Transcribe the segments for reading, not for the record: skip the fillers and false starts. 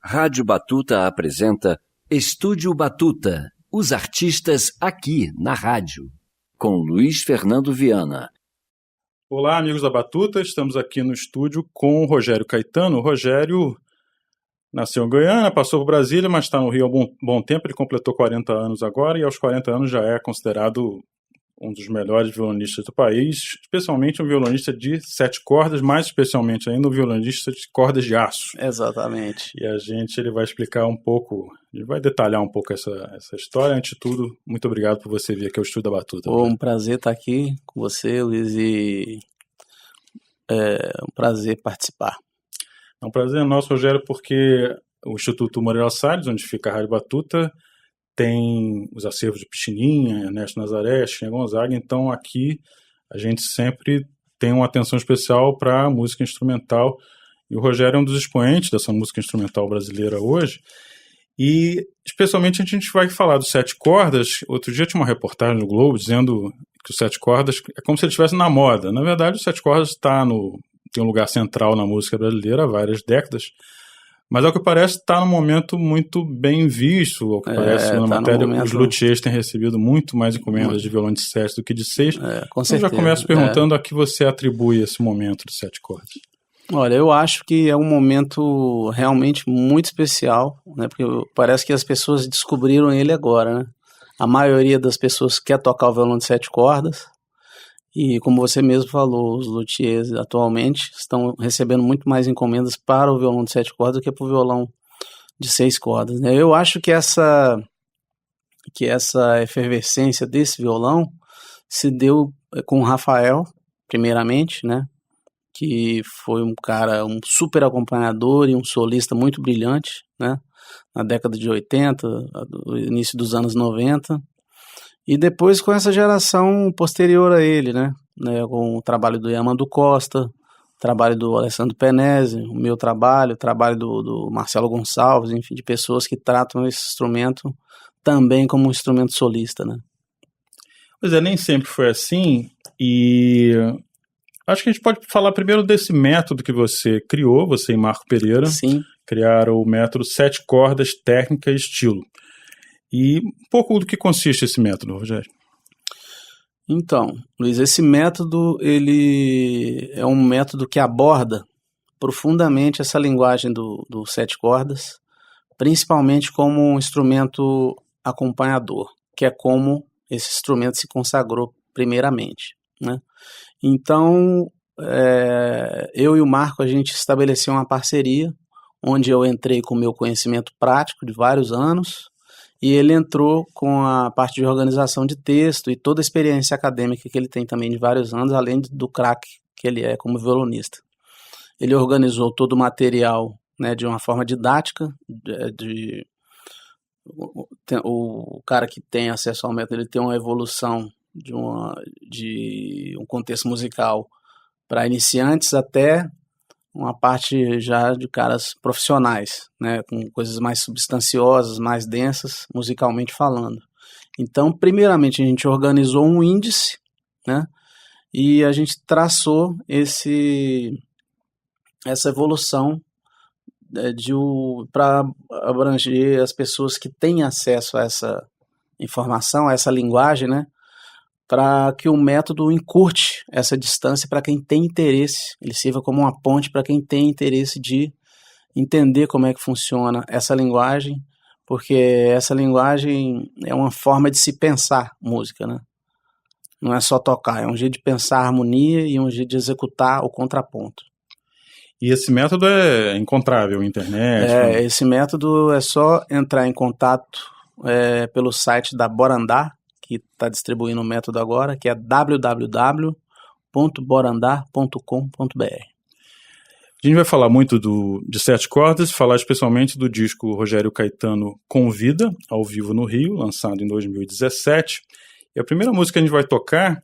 Rádio Batuta apresenta Estúdio Batuta, os artistas aqui na rádio, com Luiz Fernando Viana. Olá, amigos da Batuta, estamos aqui no estúdio com o Rogério Caetano. O Rogério nasceu em Goiânia, passou por Brasília, mas está no Rio há bom tempo. Ele completou 40 anos agora e aos 40 anos já é considerado um dos melhores violonistas do país, especialmente um violonista de 7 cordas, mais especialmente ainda um violonista de cordas de aço. Exatamente. E ele vai explicar um pouco, ele vai detalhar um pouco essa história. Antes de tudo, muito obrigado por você vir aqui ao Estúdio da Batuta. Um prazer estar aqui com você, Luiz, e é um prazer participar. É um prazer nosso, Rogério, porque o Instituto Moreira Salles, onde fica a Rádio Batuta, tem os acervos de Pixinguinha, Ernesto Nazaré, Chiquinha Gonzaga, então aqui a gente sempre tem uma atenção especial para a música instrumental, e o Rogério é um dos expoentes dessa música instrumental brasileira hoje, e especialmente a gente vai falar dos 7 cordas. Outro dia tinha uma reportagem no Globo dizendo que os 7 cordas é como se ele estivesse na moda. Na verdade, os 7 cordas tem um lugar central na música brasileira há várias décadas, mas ao que parece está num momento muito bem visto. Ao que parece na matéria, os luthiers têm recebido muito mais encomendas de violão de 7 do que de 6. Com certeza. Eu já começo perguntando a que você atribui esse momento de 7 cordas. Olha, eu acho que é um momento realmente muito especial, né? Porque parece que as pessoas descobriram ele agora, né? A maioria das pessoas quer tocar o violão de 7 cordas. E como você mesmo falou, os luthiers atualmente estão recebendo muito mais encomendas para o violão de 7 cordas do que para o violão de 6 cordas, né? Eu acho que essa efervescência desse violão se deu com o Rafael, primeiramente, né? Que foi um super acompanhador e um solista muito brilhante, né? Na década de 80, no início dos anos 90. E depois com essa geração posterior a ele, né? Com o trabalho do Yamando Costa, o trabalho do Alessandro Penese, o meu trabalho, o trabalho do Marcelo Gonçalves, enfim, de pessoas que tratam esse instrumento também como um instrumento solista, né? Pois é, nem sempre foi assim, e acho que a gente pode falar primeiro desse método que você criou, você e Marco Pereira. Sim. Criaram o método 7 cordas, técnica e estilo. E um pouco do que consiste esse método, Rogério? Então, Luiz, esse método ele é um método que aborda profundamente essa linguagem do 7 cordas, principalmente como um instrumento acompanhador, que é como esse instrumento se consagrou primeiramente, né? Então, eu e o Marco, a gente estabeleceu uma parceria, onde eu entrei com o meu conhecimento prático de vários anos, e ele entrou com a parte de organização de texto e toda a experiência acadêmica que ele tem também de vários anos, além do craque que ele é como violonista. Ele organizou todo o material, né, de uma forma didática. O cara que tem acesso ao método, ele tem uma evolução de um contexto musical para iniciantes até uma parte já de caras profissionais, né, com coisas mais substanciosas, mais densas, musicalmente falando. Então, primeiramente, a gente organizou um índice, né, e a gente traçou essa evolução para abranger as pessoas que têm acesso a essa informação, a essa linguagem, né, para que o método encurte essa distância para quem tem interesse, ele sirva como uma ponte para quem tem interesse de entender como é que funciona essa linguagem, porque essa linguagem é uma forma de se pensar música, né? Não é só tocar, é um jeito de pensar a harmonia e um jeito de executar o contraponto. E esse método é encontrável na internet? Esse método é só entrar em contato pelo site da Borandar, que está distribuindo o método agora, que é www.borandar.com.br. A gente vai falar muito de 7 cordas, falar especialmente do disco Rogério Caetano Convida, ao vivo no Rio, lançado em 2017. E a primeira música que a gente vai tocar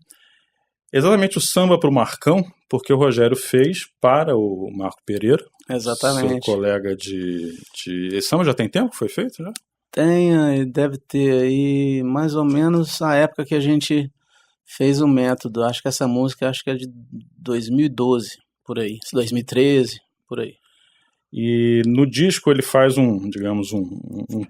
é exatamente o Samba para o Marcão, porque o Rogério fez para o Marco Pereira. Exatamente. Seu colega Esse samba já tem tempo que foi feito, já? Deve ter aí mais ou menos a época que a gente fez o método. Acho que essa música é de 2012, por aí, 2013, por aí. E no disco ele faz um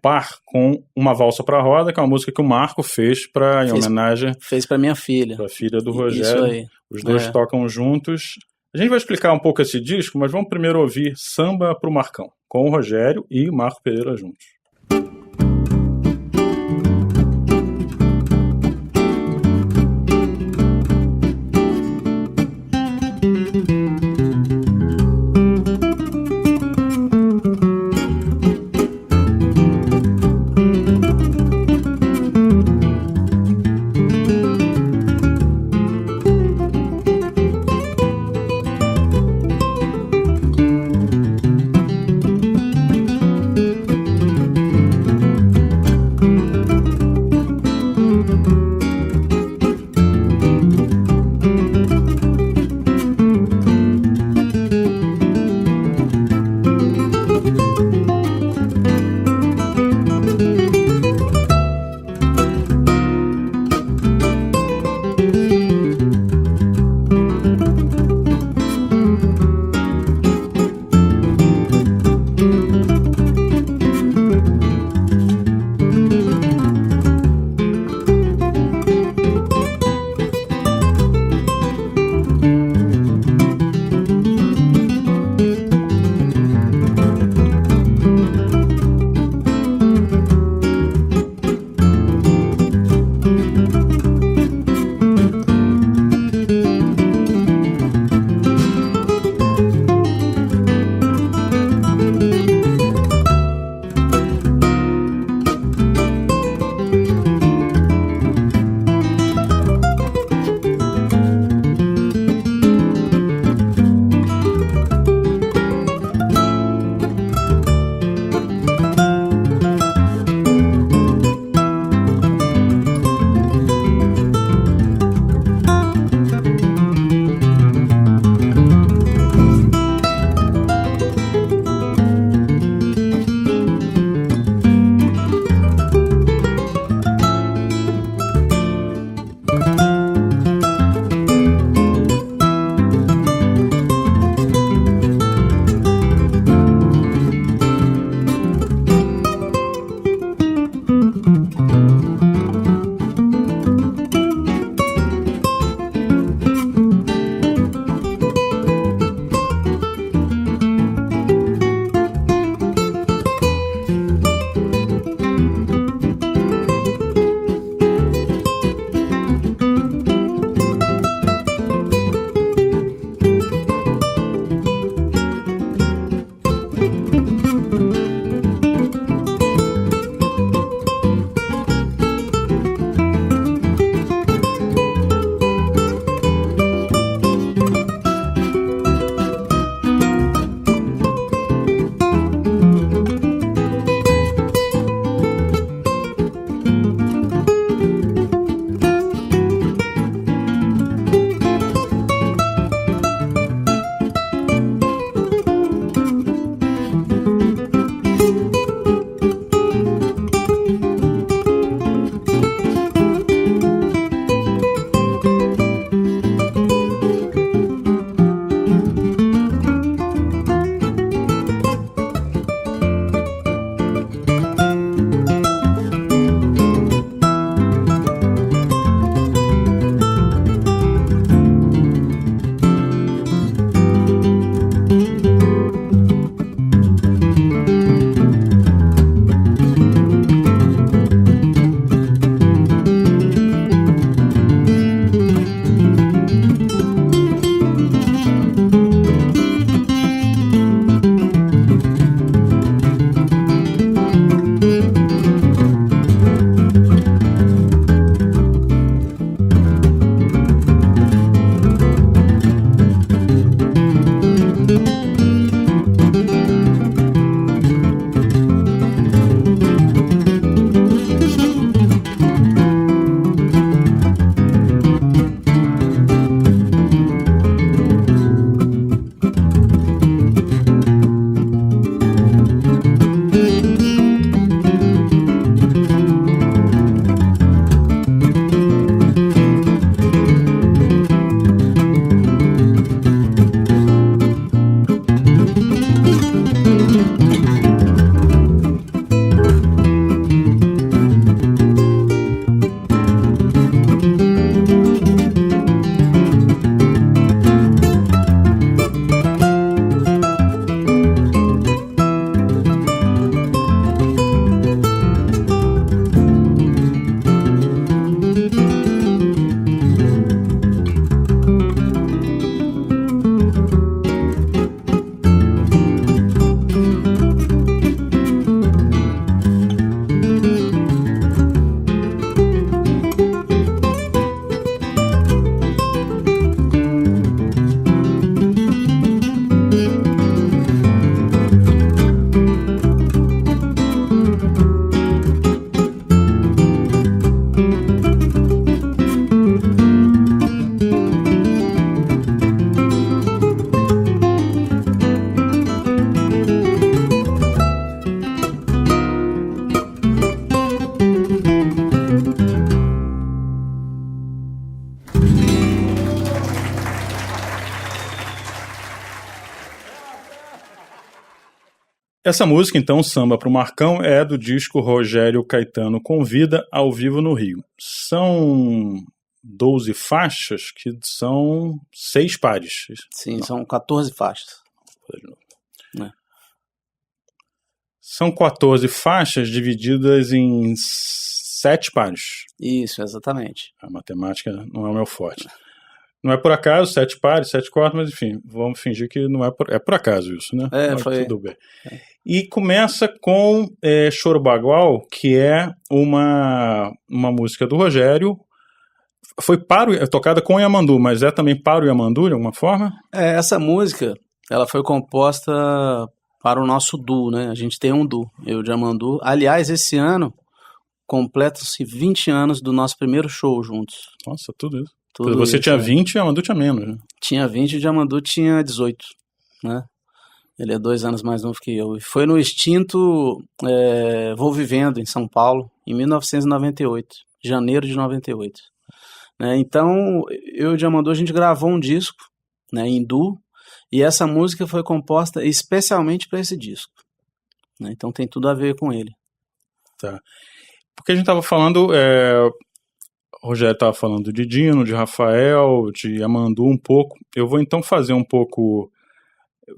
par com Uma Valsa pra Roda, que é uma música que o Marco fez em homenagem... Fez para minha filha. Para a filha do Rogério. Isso aí. Os dois tocam juntos. A gente vai explicar um pouco esse disco, mas vamos primeiro ouvir Samba pro Marcão, com o Rogério e o Marco Pereira juntos. Essa música, então, Samba pro Marcão, é do disco Rogério Caetano Convida, ao vivo no Rio. São 12 faixas, que são 6 pares. Sim, não. São 14 faixas. São 14 faixas divididas em 7 pares. Isso, exatamente. A matemática não é o meu forte. Não é por acaso, 7 pares, 7 cordas, mas enfim, vamos fingir que não é por acaso isso, né? Foi. Tudo bem. E começa com Choro Bagual, que é uma música do Rogério. Foi tocada com o Yamandu, mas é também para o Yamandu, de alguma forma? Essa música, ela foi composta para o nosso duo, né? A gente tem um duo, eu e o Yamandu. Aliás, esse ano completam-se 20 anos do nosso primeiro show juntos. Nossa, tudo isso. Você tinha 20 e o Yamandu tinha menos, né? Tinha 20 e o Yamandu tinha 18, né? Ele é 2 anos mais novo que eu. E foi no extinto Vou Vivendo, em São Paulo, em 1998, janeiro de 98. Né? Então, eu e o Yamandu, a gente gravou um disco, né, em duo, e essa música foi composta especialmente para esse disco. Né? Então tem tudo a ver com ele. Tá. Porque a gente estava falando... O Rogério estava falando de Dino, de Rafael, de Yamandu um pouco. Eu vou então fazer um pouco...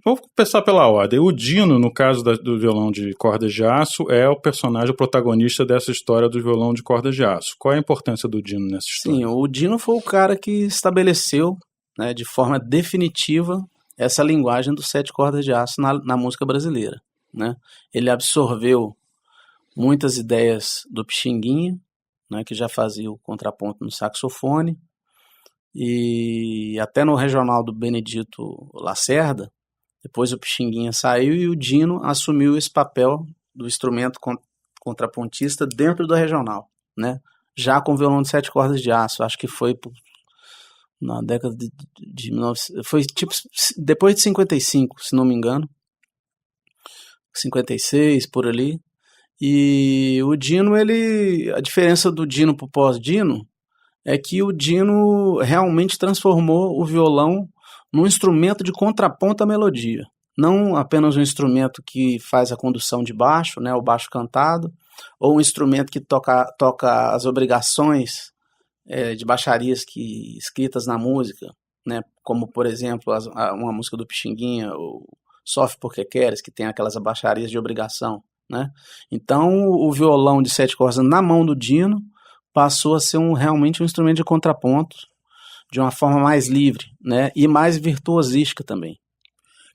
Vou começar pela ordem. O Dino, no caso do violão de cordas de aço, é o personagem, o protagonista dessa história do violão de cordas de aço. Qual é a importância do Dino nessa história? Sim, o Dino foi o cara que estabeleceu, né, de forma definitiva essa linguagem dos 7 cordas de aço na música brasileira. Né? Ele absorveu muitas ideias do Pixinguinha, né, que já fazia o contraponto no saxofone, e até no regional do Benedito Lacerda. Depois o Pixinguinha saiu e o Dino assumiu esse papel do instrumento contrapontista dentro do regional, né? Já com violão de 7 cordas de aço, acho que foi na década de 1900, foi tipo depois de 55, se não me engano, 56, por ali. E o Dino, a diferença do Dino pro pós-Dino é que o Dino realmente transformou o violão num instrumento de contraponto à melodia. Não apenas um instrumento que faz a condução de baixo, né, o baixo cantado, ou um instrumento que toca as obrigações de baixarias escritas na música, né, como, por exemplo, uma música do Pixinguinha, o Sofre Porque Queres, que tem aquelas baixarias de obrigação. Né? Então, o violão de 7 cordas na mão do Dino passou a ser realmente um instrumento de contraponto, de uma forma mais livre, né? E mais virtuosística também.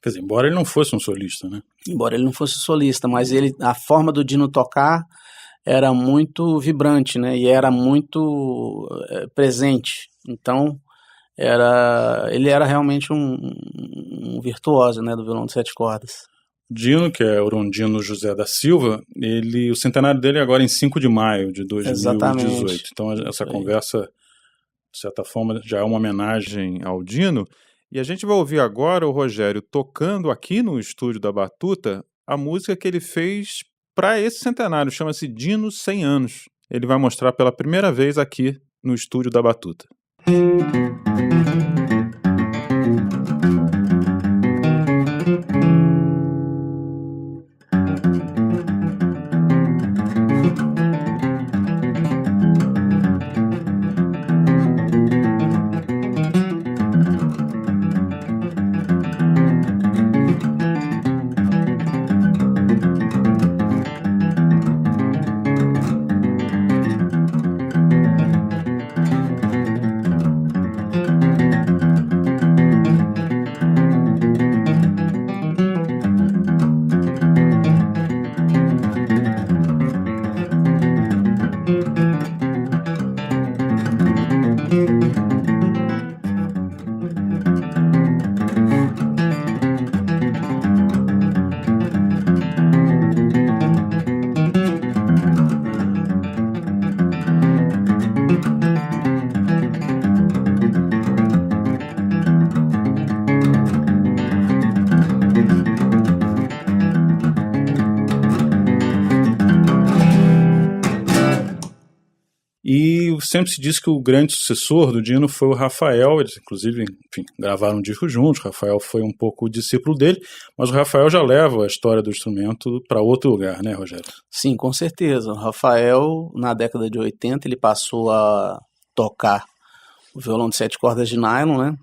Quer dizer, embora ele não fosse um solista, né? Embora ele não fosse solista, mas a forma do Dino tocar era muito vibrante, né? E era muito presente. Então, ele era realmente um virtuoso, né, do violão de 7 cordas. Dino, que é Orondino José da Silva, o centenário dele é agora em 5 de maio de 2018. Exatamente. Então essa conversa, de certa forma, já é uma homenagem ao Dino. E a gente vai ouvir agora o Rogério tocando aqui no estúdio da Batuta a música que ele fez para esse centenário, chama-se Dino 100 anos. Ele vai mostrar pela primeira vez aqui no estúdio da Batuta. E sempre se diz que o grande sucessor do Dino foi o Rafael, eles inclusive, enfim, gravaram um disco juntos, o Rafael foi um pouco o discípulo dele, mas o Rafael já leva a história do instrumento para outro lugar, né, Rogério? Sim, com certeza. O Rafael, na década de 80, ele passou a tocar o violão de 7 cordas de nylon, né?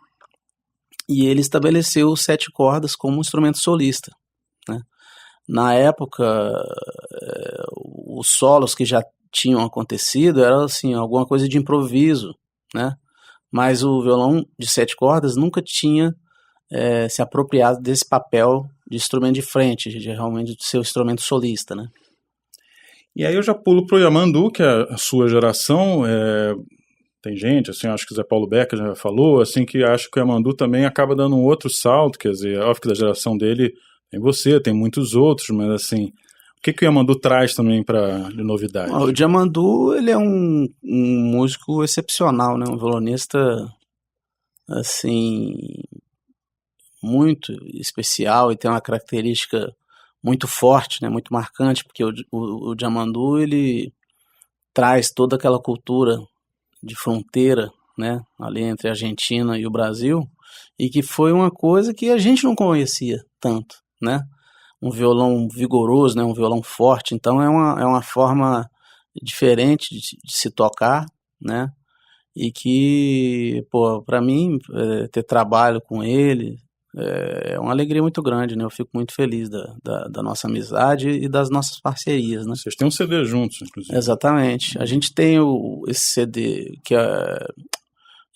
E ele estabeleceu os 7 cordas como um instrumento solista, né? Na época, os solos que já tinham acontecido era assim, alguma coisa de improviso, né? Mas o violão de 7 cordas nunca tinha se apropriado desse papel de instrumento de frente, de realmente ser o instrumento solista, né? E aí eu já pulo pro Yamandu, que é a sua geração. Tem gente, assim, acho que o Zé Paulo Becker já falou, assim, que acha que o Yamandu também acaba dando um outro salto, quer dizer, óbvio que da geração dele tem você, tem muitos outros, mas assim, o que o Yamandu traz também de novidade? O Yamandu, ele é um músico excepcional, né? Um violonista, assim, muito especial e tem uma característica muito forte, né? Muito marcante, porque o Yamandu, ele traz toda aquela cultura de fronteira, né? Ali entre a Argentina e o Brasil, e que foi uma coisa que a gente não conhecia tanto, né? Um violão vigoroso, né? Um violão forte, então é uma forma diferente de se tocar, né? E que, pô, para mim, ter trabalho com ele é uma alegria muito grande, né? Eu fico muito feliz da nossa amizade e das nossas parcerias, né? Vocês têm um CD juntos, inclusive. Exatamente. A gente tem esse CD que é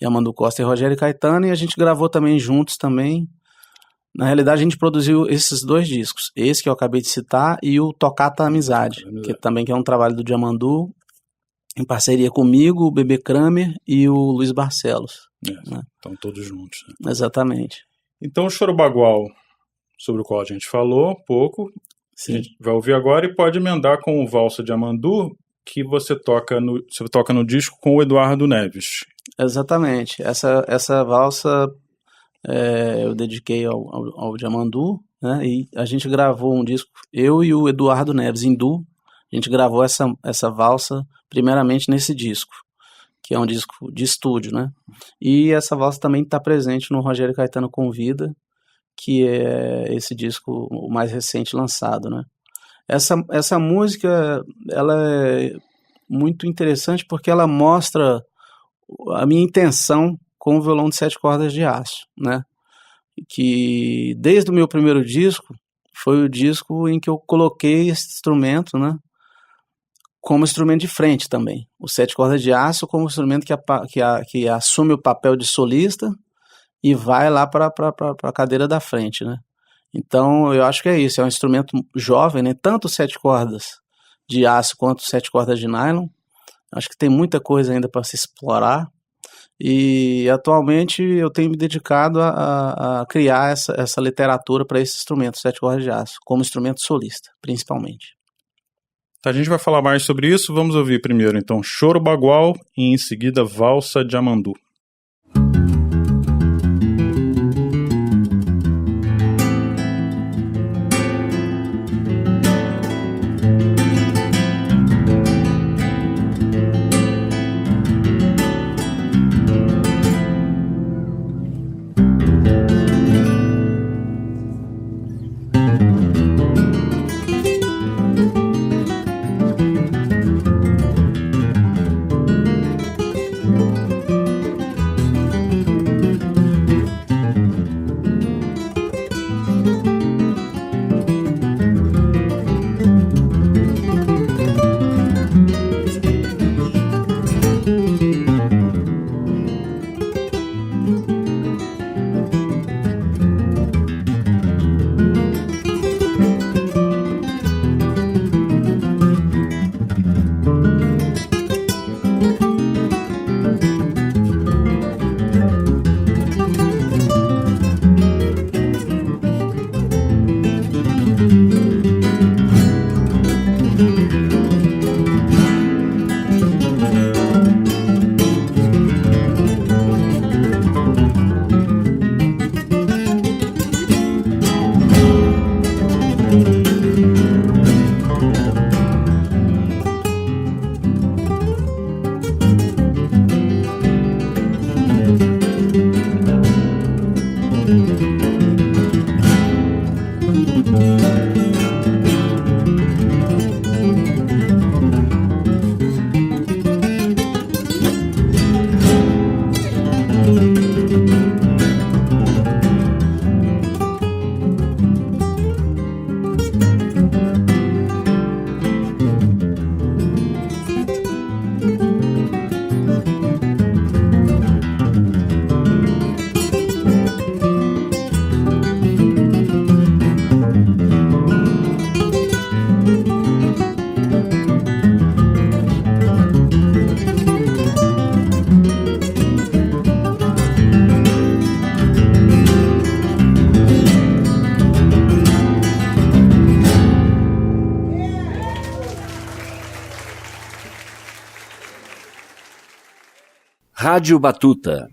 Yamandu Costa e Rogério Caetano, e a gente gravou também juntos também. Na realidade, a gente produziu esses 2 discos. Esse que eu acabei de citar e o Tocata Amizade, que é um trabalho do Yamandu, em parceria comigo, o Bebê Kramer e o Luiz Barcelos. Né? Estão todos juntos. Né? Exatamente. Então, o Choro Bagual, sobre o qual a gente falou um pouco, sim, a gente vai ouvir agora e pode emendar com o Valsa de Yamandu, que você toca no disco com o Eduardo Neves. Exatamente. Essa valsa eu dediquei ao Yamandu, né? E a gente gravou um disco, eu e o Eduardo Neves, em duo. A gente gravou essa valsa primeiramente nesse disco, que é um disco de estúdio, né? E essa valsa também está presente no Rogério Caetano Convida, que é esse disco o mais recente lançado, né? Essa música, ela é muito interessante porque ela mostra a minha intenção com o violão de 7 cordas de aço, né? Que desde o meu primeiro disco, foi o disco em que eu coloquei esse instrumento, né? Como instrumento de frente também. O 7 cordas de aço como instrumento que assume o papel de solista e vai lá para a cadeira da frente, né? Então, eu acho que é isso. É um instrumento jovem, né? Tanto 7 cordas de aço quanto 7 cordas de nylon. Acho que tem muita coisa ainda para se explorar. E, atualmente, eu tenho me dedicado a criar essa literatura para esse instrumento, 7 cordas de aço, como instrumento solista, principalmente. Tá, a gente vai falar mais sobre isso. Vamos ouvir primeiro, então, Choro Bagual e, em seguida, Valsa de Yamandu. Rádio Batuta.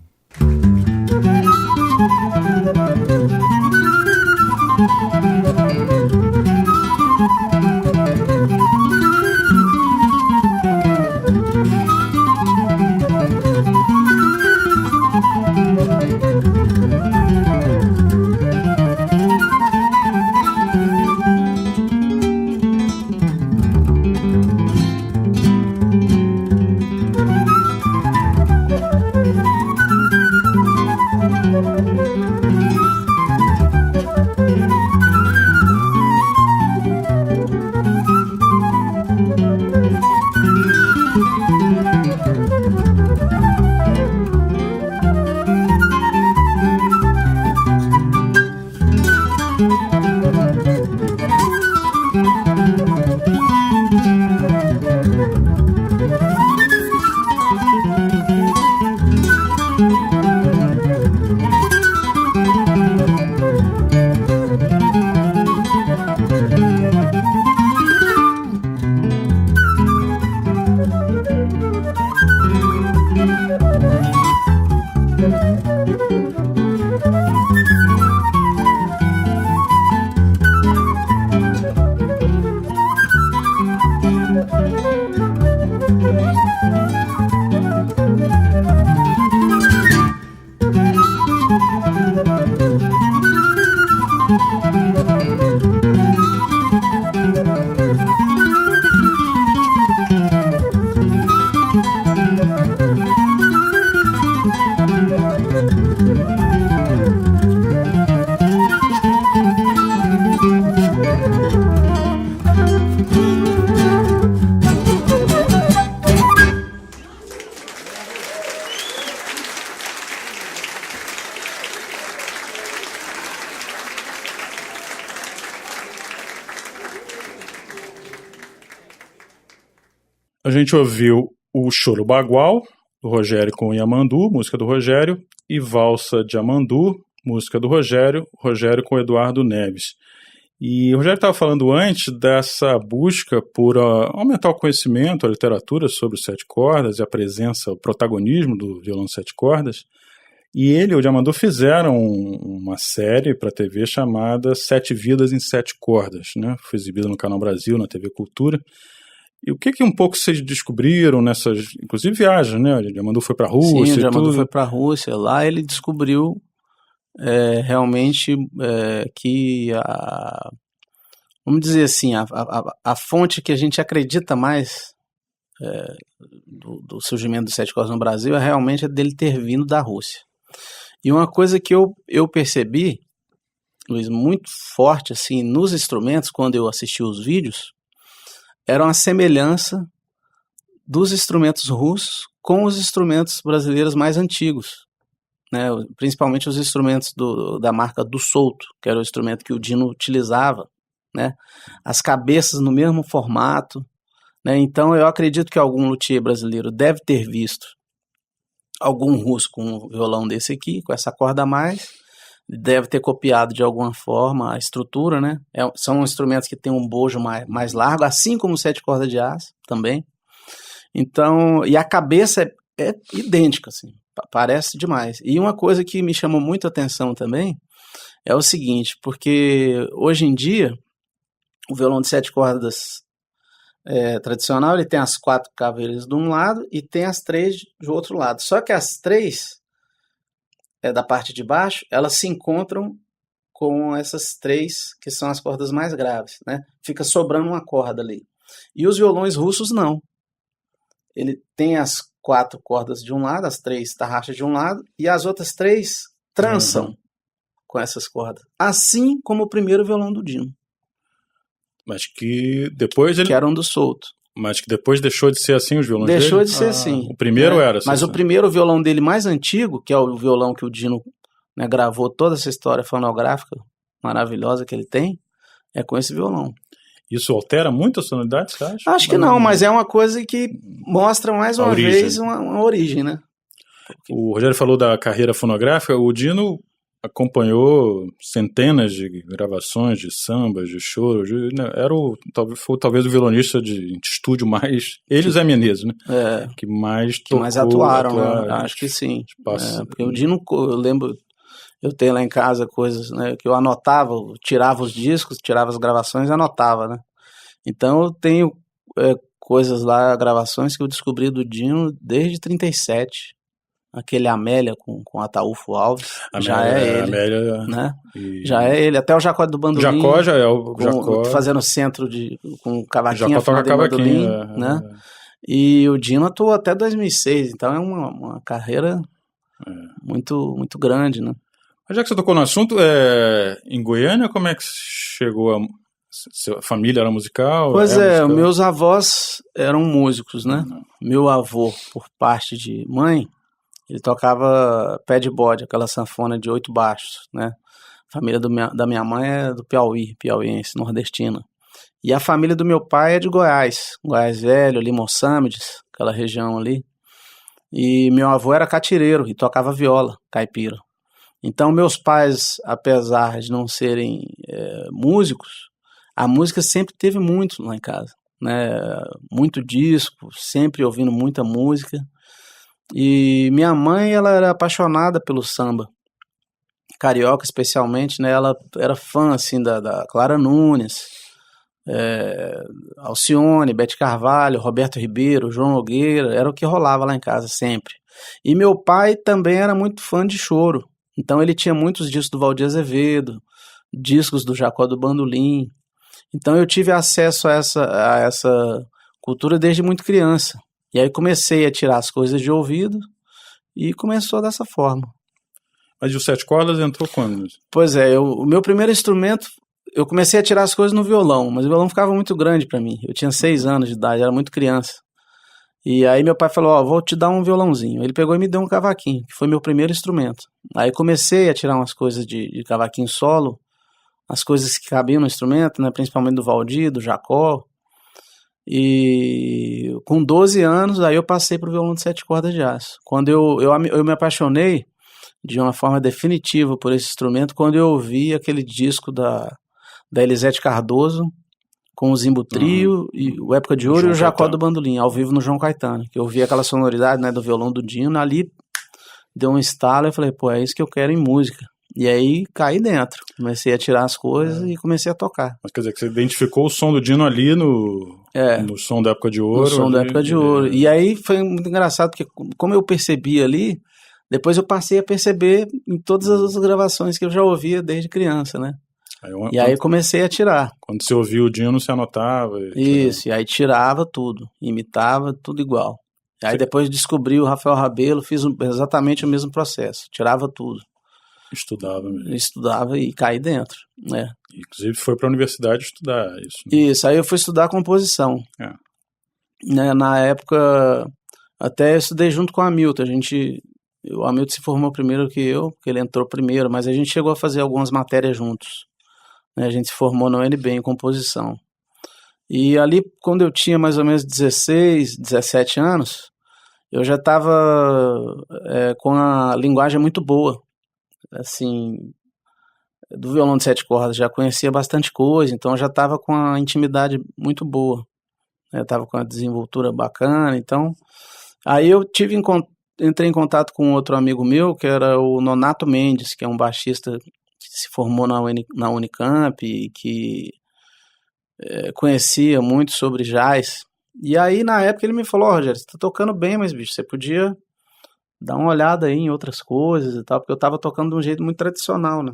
A gente ouviu o Choro Bagual, do Rogério com Yamandu, música do Rogério, e Valsa de Amandu, música do Rogério com Eduardo Neves. E o Rogério estava falando antes dessa busca por aumentar o conhecimento, a literatura sobre os sete cordas e a presença, o protagonismo do violão de sete cordas. E ele e o Yamandu fizeram uma série para a TV chamada Sete Vidas em Sete Cordas, né? Foi exibida no Canal Brasil, na TV Cultura. E o que um pouco vocês descobriram nessas, inclusive viagens, né? O Yamandu foi para a Rússia. Sim, o Yamandu foi para a Rússia. Lá ele descobriu realmente que vamos dizer assim, a fonte que a gente acredita mais do surgimento dos sete cordas no Brasil é realmente dele ter vindo da Rússia. E uma coisa que eu percebi, Luiz, muito forte assim nos instrumentos, quando eu assisti os vídeos, era uma semelhança dos instrumentos russos com os instrumentos brasileiros mais antigos, né? Principalmente os instrumentos da marca do Souto, que era o instrumento que o Dino utilizava, né? As cabeças no mesmo formato, né? Então eu acredito que algum luthier brasileiro deve ter visto algum russo com um violão desse aqui, com essa corda a mais, deve ter copiado de alguma forma a estrutura, né? São instrumentos que têm um bojo mais largo, assim como o sete cordas de aço também. Então, e a cabeça é idêntica, assim, parece demais. E uma coisa que me chamou muito a atenção também é o seguinte, porque hoje em dia o violão de sete cordas tradicional, ele tem as 4 caveiras de um lado e tem as 3 do outro lado. Só que as 3 da parte de baixo, elas se encontram com essas 3 que são as cordas mais graves, né? Fica sobrando uma corda ali. E os violões russos não. Ele tem as 4 cordas de um lado, as 3 tarraxas de um lado, e as outras 3 trançam com essas cordas. Assim como o primeiro violão do Dino. Mas que depois ele... Que era um do Souto. Mas que depois deixou de ser assim os violões dele? Deixou de ser assim. O primeiro era assim. Mas o primeiro violão dele mais antigo, que é o violão que o Dino, né, gravou toda essa história fonográfica maravilhosa que ele tem, é com esse violão. Isso altera muito a sonoridade, você acha? Acho que não, mas é uma coisa que mostra mais uma vez uma origem, né? O Rogério falou da carreira fonográfica, o Dino acompanhou centenas de gravações de sambas, de choros. Foi talvez o violonista de estúdio mais... Ele e o Zé Menezes, né? Que mais tocou. Que mais atuaram, né? Acho que sim. Porque o Dino, eu lembro... Eu tenho lá em casa coisas, né, que eu anotava, tirava os discos, tirava as gravações e anotava, né? Então eu tenho coisas lá, gravações que eu descobri do Dino desde 37. Aquele Amélia com Ataúfo Alves, já é ele, Amélia, né? Já é ele, até o Jacó do Bandolim. Jacó já é o Jacó. Fazendo centro com cavaquinho, Jacó toca cavaquinho, né? E o Dino atuou até 2006, então é uma carreira muito, muito grande, né? Mas já que você tocou no assunto, em Goiânia, como é que chegou a... Sua família era musical? Pois musical? Meus avós eram músicos, né? Meu avô, por parte de mãe, ele tocava pé de bode, aquela sanfona de 8 baixos, né? A família da minha mãe é do Piauí, piauiense, nordestina. E a família do meu pai é de Goiás, Goiás Velho, ali, Moçambiques, aquela região ali. E meu avô era catireiro e tocava viola, caipira. Então, meus pais, apesar de não serem músicos, a música sempre teve muito lá em casa, né? Muito disco, sempre ouvindo muita música. E minha mãe, ela era apaixonada pelo samba, carioca especialmente, né? Ela era fã, assim, da Clara Nunes, Alcione, Bete Carvalho, Roberto Ribeiro, João Nogueira, era o que rolava lá em casa sempre. E meu pai também era muito fã de choro. Então ele tinha muitos discos do Valdir Azevedo, discos do Jacó do Bandolim. Então eu tive acesso a essa cultura desde muito criança. E aí comecei a tirar as coisas de ouvido e começou dessa forma. Mas o 7 cordas entrou quando? Pois o meu primeiro instrumento, eu comecei a tirar as coisas no violão, mas o violão ficava muito grande para mim. Eu tinha 6 anos de idade, era muito criança. E aí meu pai falou, vou te dar um violãozinho. Ele pegou e me deu um cavaquinho, que foi meu primeiro instrumento. Aí comecei a tirar umas coisas de cavaquinho solo, as coisas que cabiam no instrumento, né, principalmente do Valdir, do Jacó. E com 12 anos, aí eu passei para o violão de 7 cordas de aço. Quando eu me apaixonei de uma forma definitiva por esse instrumento, quando eu ouvi aquele disco da Elisete Cardoso, com o Zimbo Trio, e o Época de Ouro e o Jacó do Bandolim, ao vivo no João Caetano, que eu ouvi aquela sonoridade, né, do violão do Dino, ali deu um estalo, eu falei, é isso que eu quero em música. E aí caí dentro, comecei a tirar as coisas e comecei a tocar. Mas quer dizer, que você identificou o som do Dino ali no som da Época de Ouro? No som da Época de Ouro. E aí foi muito engraçado, porque como eu percebi ali, depois eu passei a perceber em todas as outras gravações que eu já ouvia desde criança, né? Aí comecei a tirar. Quando você ouvia o Dino, você anotava? Isso, e aí tirava tudo, imitava tudo igual. E aí depois descobri o Rafael Rabelo, fiz exatamente o mesmo processo, tirava tudo. Estudava e caí dentro, né? Inclusive foi para a universidade estudar isso. Né? Isso, aí eu fui estudar composição. Né, na época, até eu estudei junto com o Hamilton, o Hamilton se formou primeiro que eu, porque ele entrou primeiro, mas a gente chegou a fazer algumas matérias juntos. Né, a gente se formou na UNB em composição. E ali, quando eu tinha mais ou menos 16, 17 anos, eu já estava com a linguagem muito boa. Assim, do violão de 7 cordas, já conhecia bastante coisa, então eu já estava com a intimidade muito boa. Eu estava com a desenvoltura bacana, então... Aí eu entrei em contato com outro amigo meu, que era o Nonato Mendes, que é um baixista que se formou na Unicamp e que conhecia muito sobre jazz. E aí, na época, ele me falou, Rogério, você tá tocando bem, mas, bicho, você podia dar uma olhada aí em outras coisas e tal, porque eu tava tocando de um jeito muito tradicional, né?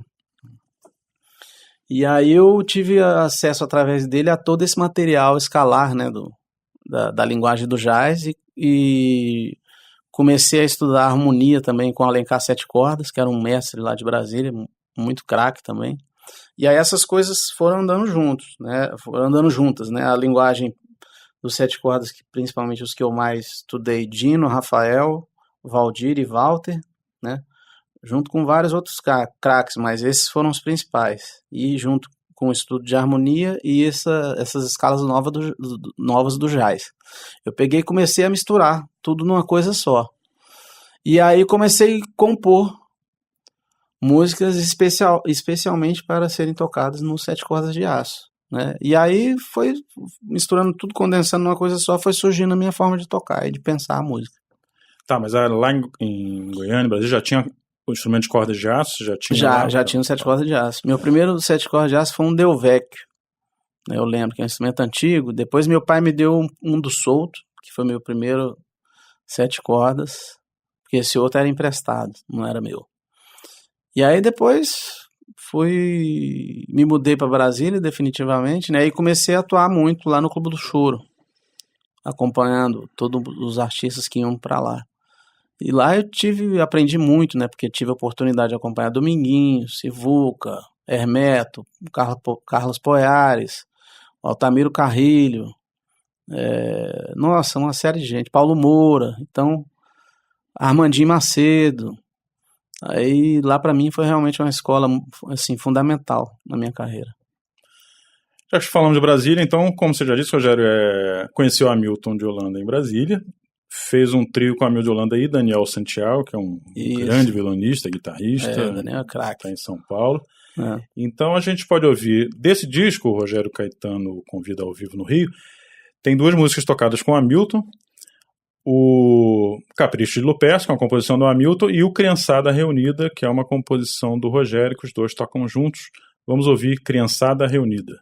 E aí eu tive acesso, através dele, a todo esse material escalar, né, da linguagem do jazz e comecei a estudar harmonia também com Alencar 7 cordas, que era um mestre lá de Brasília, muito craque também. E aí essas coisas foram andando juntas, né? A linguagem dos 7 cordas, que principalmente os que eu mais estudei, Dino, Rafael, Valdir e Walter, né? Junto com vários outros craques, mas esses foram os principais. E junto com o estudo de harmonia e essas escalas novas do jazz. Eu peguei e comecei a misturar tudo numa coisa só. E aí comecei a compor músicas especialmente para serem tocadas no 7 cordas de aço, né? E aí foi misturando tudo, condensando numa coisa só, foi surgindo a minha forma de tocar e de pensar a música. Tá, mas lá em Goiânia, Brasil, já tinha o instrumento de cordas de aço? Já tinha um 7 cordas de aço. Meu primeiro 7 cordas de aço foi um Del Vecchio, né? Eu lembro que é um instrumento antigo. Depois meu pai me deu um do Souto, que foi meu primeiro 7 cordas, porque esse outro era emprestado, não era meu. E aí depois me mudei para Brasília definitivamente, né? E comecei a atuar muito lá no Clube do Choro, acompanhando todos os artistas que iam para lá. E lá eu aprendi muito, né? Porque tive a oportunidade de acompanhar Dominguinhos, Sivuca, Hermeto, Carlos Poiares, Altamiro Carrilho, nossa, uma série de gente, Paulo Moura, então Armandinho Macedo. Aí lá para mim foi realmente uma escola assim, fundamental na minha carreira. Já que falamos de Brasília, então, como você já disse, Rogério conheceu Hamilton de Holanda em Brasília, fez um trio com Hamilton de Holanda e Daniel Santiago, que é um grande violonista, guitarrista, Daniel é craque. Está em São Paulo. Então a gente pode ouvir desse disco, o Rogério Caetano convida ao vivo no Rio, tem 2 músicas tocadas com Hamilton, o Capricho de Lupers, que é uma composição do Hamilton, e o Criançada Reunida, que é uma composição do Rogério, que os dois tocam juntos. Vamos ouvir Criançada Reunida.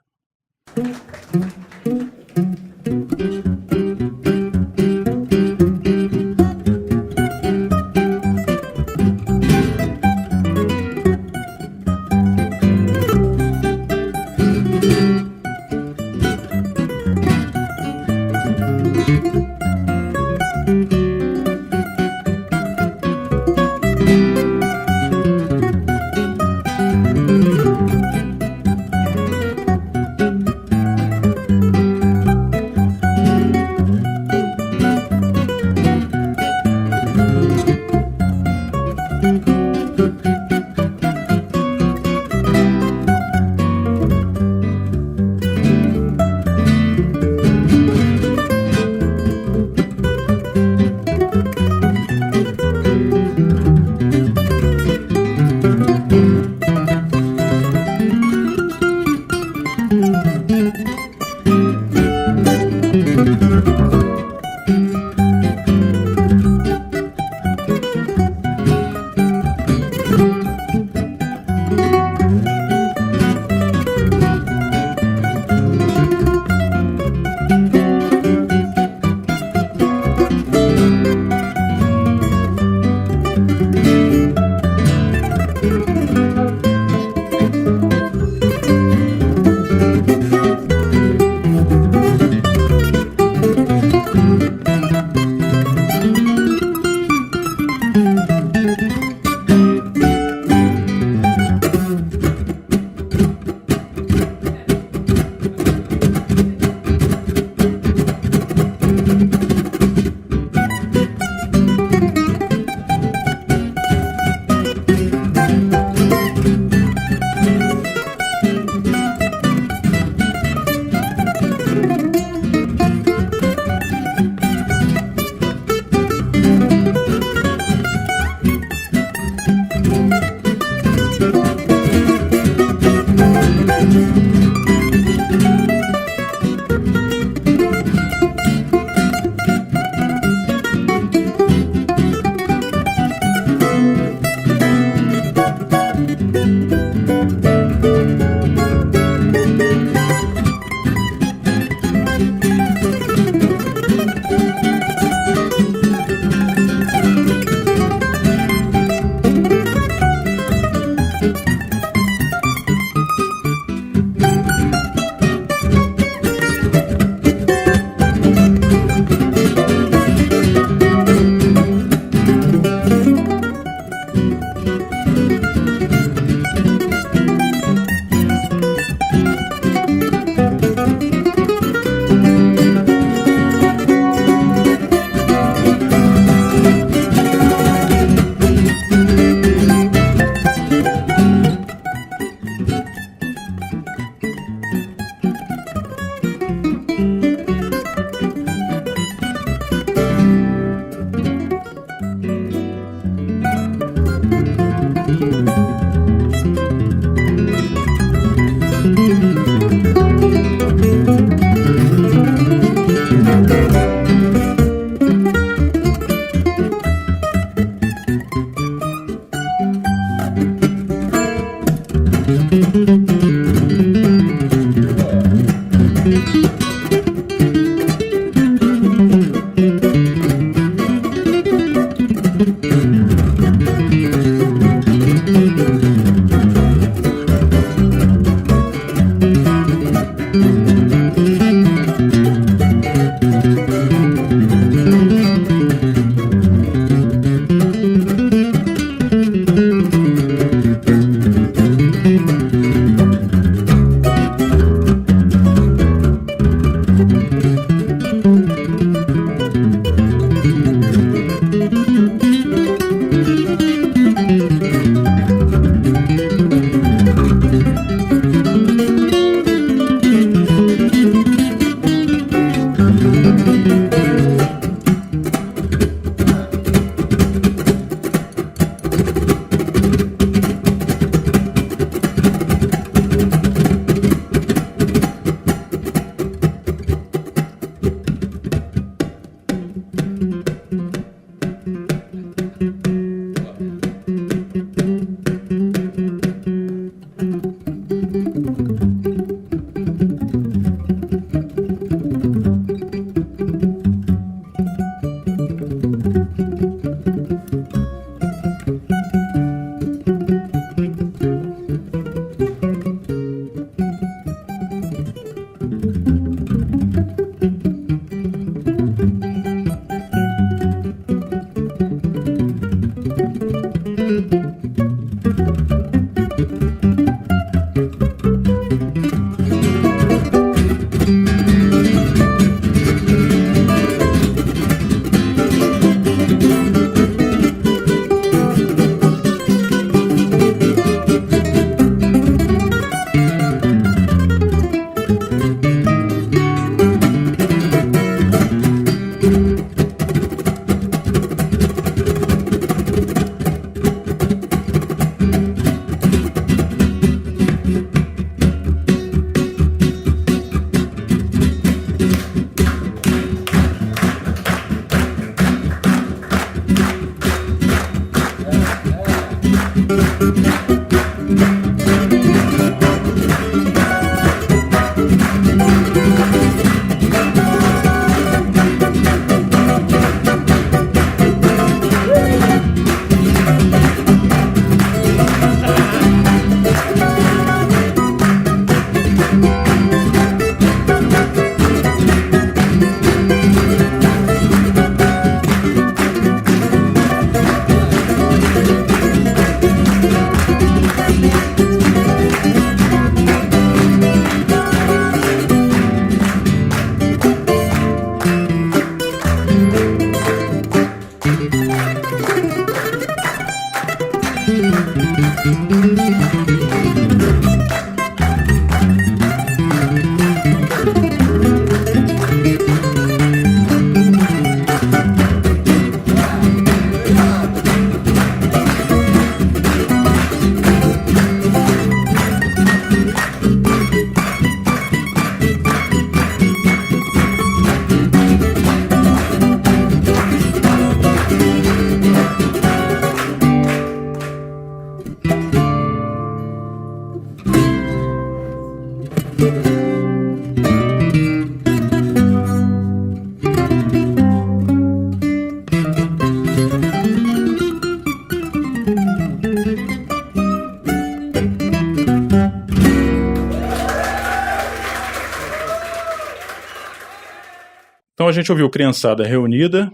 Então a gente ouviu Criançada Reunida,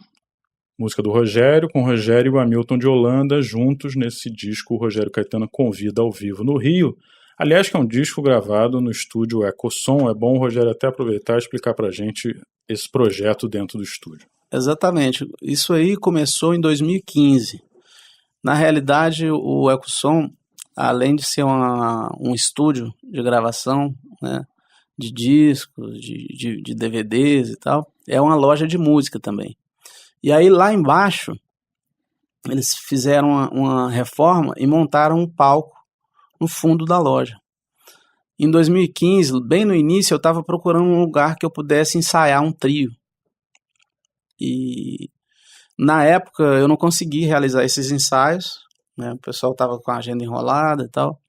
música do Rogério, com o Rogério e o Hamilton de Holanda juntos nesse disco o Rogério Caetano Convida ao Vivo no Rio. Aliás, que é um disco gravado no estúdio Ecossom. É bom o Rogério até aproveitar e explicar pra gente esse projeto dentro do estúdio. Exatamente. Isso aí começou em 2015. Na realidade, o Ecossom, além de ser um estúdio de gravação, né, de discos, de DVDs e tal, é uma loja de música também. E aí lá embaixo, eles fizeram uma reforma e montaram um palco no fundo da loja. Em 2015, bem no início, eu estava procurando um lugar que eu pudesse ensaiar um trio. E na época eu não consegui realizar esses ensaios, né? O pessoal estava com a agenda enrolada e tal.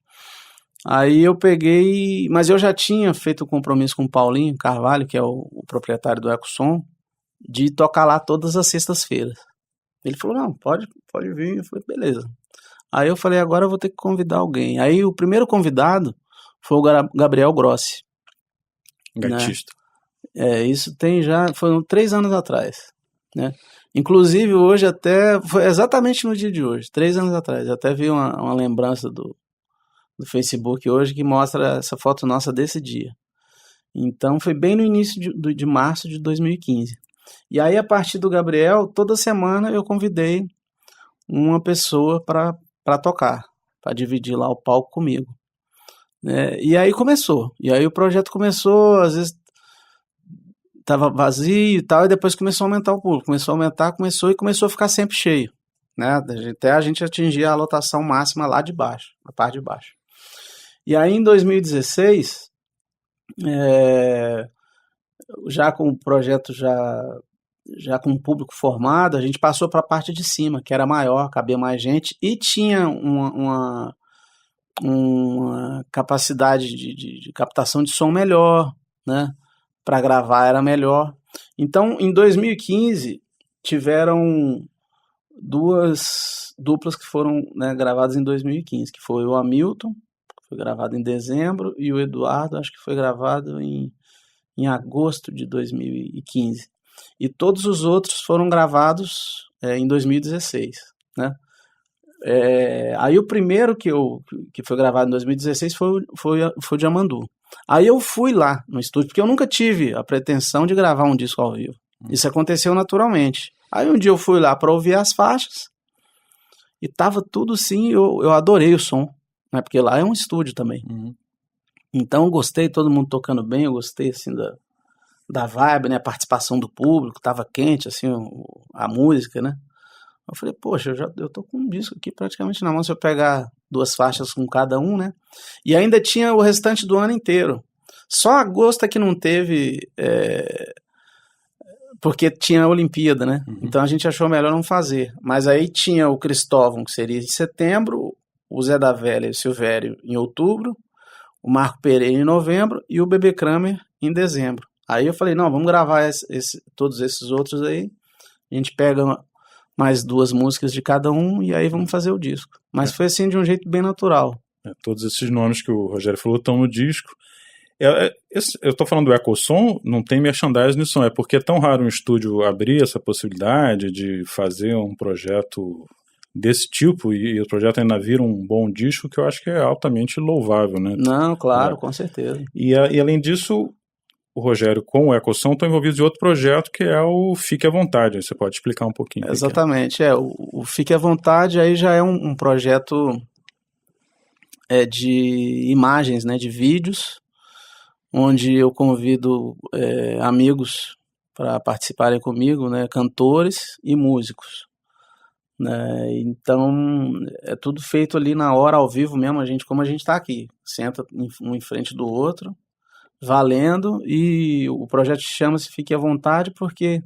Aí eu peguei, mas eu já tinha feito um compromisso com o Paulinho Carvalho, que é o proprietário do Ecossom, de tocar lá todas as sextas-feiras. Ele falou, não, pode vir. Eu falei, beleza. Aí eu falei, agora eu vou ter que convidar alguém. Aí o primeiro convidado foi o Gabriel Grossi. Gaitista. Né? Isso foram 3 anos atrás, né? Inclusive hoje foi exatamente no dia de hoje, 3 anos atrás. Eu até vi uma lembrança do Facebook hoje que mostra essa foto nossa desse dia. Então foi bem no início de março de 2015. E aí a partir do Gabriel, toda semana eu convidei uma pessoa para tocar, para dividir lá o palco comigo. E aí começou. E aí o projeto começou, às vezes estava vazio e tal, e depois começou a aumentar o público. Começou a ficar sempre cheio, né? Até a gente atingir a lotação máxima lá de baixo, na parte de baixo. E aí em 2016, já com o projeto já com o público formado, a gente passou para a parte de cima, que era maior, cabia mais gente, e tinha uma capacidade de captação de som melhor, né? Para gravar era melhor. Então, em 2015, tiveram 2 duplas que foram, né, gravadas em 2015, que foi o Hamilton, que foi gravado em dezembro, e o Eduardo, acho que foi gravado em agosto de 2015. E todos os outros foram gravados em 2016, né? Aí o primeiro que foi gravado em 2016 foi o de Amandu. Aí eu fui lá no estúdio, porque eu nunca tive a pretensão de gravar um disco ao vivo. Isso aconteceu naturalmente. Aí um dia eu fui lá para ouvir as faixas e tava tudo assim, eu adorei o som, né? Porque lá é um estúdio também. Uhum. Então eu gostei, todo mundo tocando bem, eu gostei assim da vibe, né? A participação do público, tava quente assim a música, né? Eu falei, poxa, eu tô com um disco aqui praticamente na mão, se eu pegar 2 faixas com cada um, né? E ainda tinha o restante do ano inteiro. Só agosto é que não teve, porque tinha a Olimpíada, né? Uhum. Então a gente achou melhor não fazer. Mas aí tinha o Cristóvão, que seria em setembro, o Zé da Velha e o Silvério em outubro, o Marco Pereira em novembro e o Bebê Kramer em dezembro. Aí eu falei, não, vamos gravar todos esses outros aí, a gente pega mais 2 músicas de cada um e aí vamos fazer o disco. Mas foi assim de um jeito bem natural. Todos esses nomes que o Rogério falou estão no disco. Eu tô falando do Ecossom, não tem merchandising nisso, é porque é tão raro um estúdio abrir essa possibilidade de fazer um projeto desse tipo, e o projeto ainda vira um bom disco, que eu acho que é altamente louvável, né? Não, claro, com certeza. E além disso, o Rogério com o Ecossom estão envolvidos em outro projeto que é o Fique à Vontade. Você pode explicar um pouquinho? Exatamente, o Fique à Vontade aí já é um projeto de imagens, né, de vídeos, onde eu convido amigos para participarem comigo, né, cantores e músicos, né? Então é tudo feito ali na hora, ao vivo mesmo, como a gente está aqui, senta um em frente do outro, valendo, e o projeto chama-se Fique à Vontade porque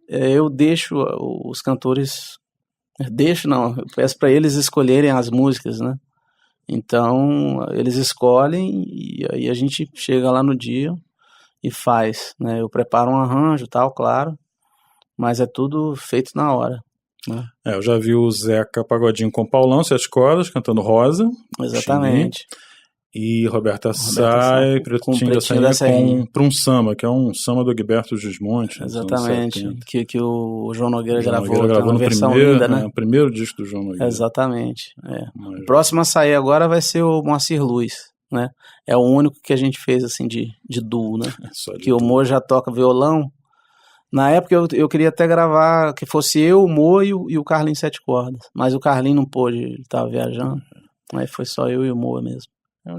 eu deixo os cantores, eu peço para eles escolherem as músicas, né? Então eles escolhem e aí a gente chega lá no dia e faz, né? Eu preparo um arranjo, tal, claro, mas é tudo feito na hora, né? Eu já vi o Zeca Pagodinho com Paulão, 7 cordas, cantando Rosa. Exatamente. E Roberta Sai pretende sair para um samba, que é um samba do Gilberto Gismonte. Exatamente, que o João Nogueira gravou no versão primeiro, linda, né? O primeiro disco do João Nogueira. Exatamente. O próximo a sair agora vai ser o Moacir Luiz, né? É o único que a gente fez assim de duo, né? Que o Mo já toca violão. Na época eu queria até gravar que fosse eu, o Mo e o Carlinhos 7 cordas, mas o Carlinhos não pôde, ele estava viajando. Aí foi só eu e o Mo mesmo.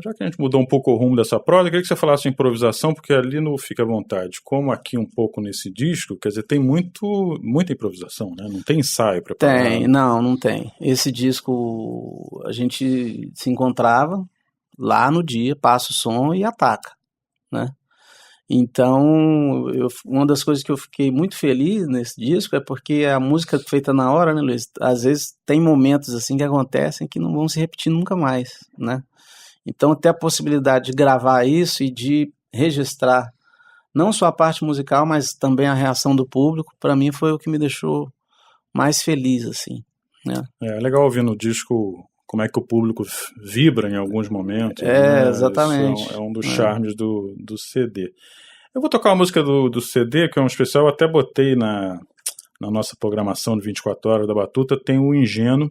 Já que a gente mudou um pouco o rumo dessa prosa, eu queria que você falasse de improvisação, porque ali no Fica à Vontade, como aqui um pouco nesse disco, quer dizer, tem muita improvisação, né? Não tem ensaio preparado. Não tem. Esse disco a gente se encontrava lá no dia, passa o som e ataca, né? Então, uma das coisas que eu fiquei muito feliz nesse disco é porque a música feita na hora, né, Luiz? Às vezes tem momentos assim que acontecem que não vão se repetir nunca mais, né? Então, ter a possibilidade de gravar isso e de registrar não só a parte musical, mas também a reação do público, para mim foi o que me deixou mais feliz, assim, né? É legal ouvir no disco como é que o público vibra em alguns momentos. Né? Exatamente. Isso é um dos charmes do CD. Eu vou tocar uma música do CD, que é um especial, eu até botei na nossa programação de 24 horas da Batuta, tem o Ingênuo,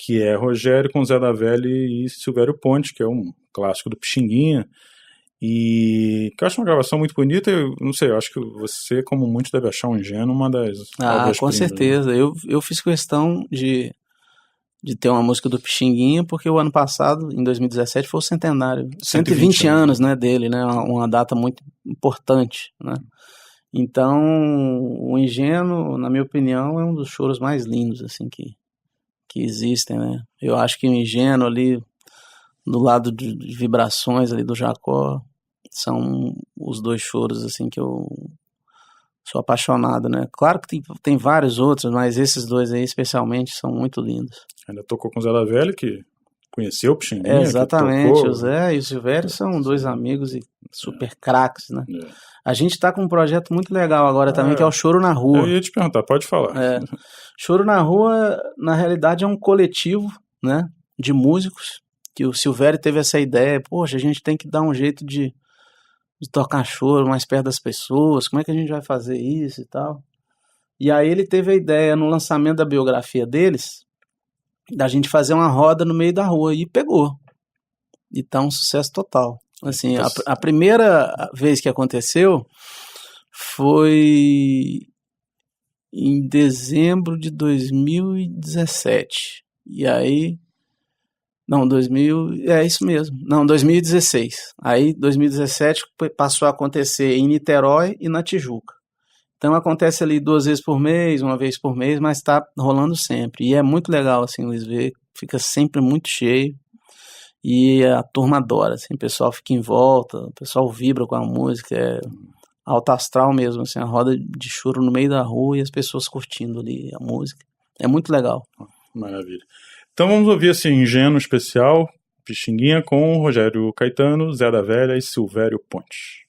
que é Rogério com Zé da Velha e Silvério Ponte, que é um clássico do Pixinguinha, e que eu acho uma gravação muito bonita. Eu não sei, eu acho que você, como muitos, deve achar o Ingênuo uma das obras com certeza. Né? Eu fiz questão de ter uma música do Pixinguinha, porque o ano passado, em 2017, foi o centenário, 120 anos, né, dele, né, uma data muito importante, né. Então, o Ingênuo, na minha opinião, é um dos choros mais lindos, assim, que existem, né. Eu acho que o Ingênuo ali, do lado de Vibrações ali do Jacó, são os dois choros, assim, que eu sou apaixonado, né. Claro que tem vários outros, mas esses dois aí, especialmente, são muito lindos. Ainda tocou com o Zé da Velha, que conheceu o Pixinguinha. Exatamente, o Zé e o Silvério são dois amigos e super craques, né? A gente tá com um projeto muito legal agora também, que é o Choro na Rua. Eu ia te perguntar, pode falar. Choro na Rua, na realidade, é um coletivo, né, de músicos, que o Silvério teve essa ideia, poxa, a gente tem que dar um jeito de tocar choro mais perto das pessoas, como é que a gente vai fazer isso e tal? E aí ele teve a ideia, no lançamento da biografia deles, da gente fazer uma roda no meio da rua, e pegou. E tá um sucesso total. Assim, a primeira vez que aconteceu foi em dezembro de 2017. E aí... Não, 2016. Aí, 2017, passou a acontecer em Niterói e na Tijuca. Então acontece ali 2 vezes por mês, 1 vez por mês, mas tá rolando sempre. E é muito legal, assim, Luiz, ver, fica sempre muito cheio. E a turma adora, assim, o pessoal fica em volta, o pessoal vibra com a música, é alto astral mesmo, assim, a roda de choro no meio da rua e as pessoas curtindo ali a música. É muito legal. Maravilha. Então vamos ouvir esse Ingênuo especial, Pixinguinha, com Rogério Caetano, Zé da Velha e Silvério Ponte.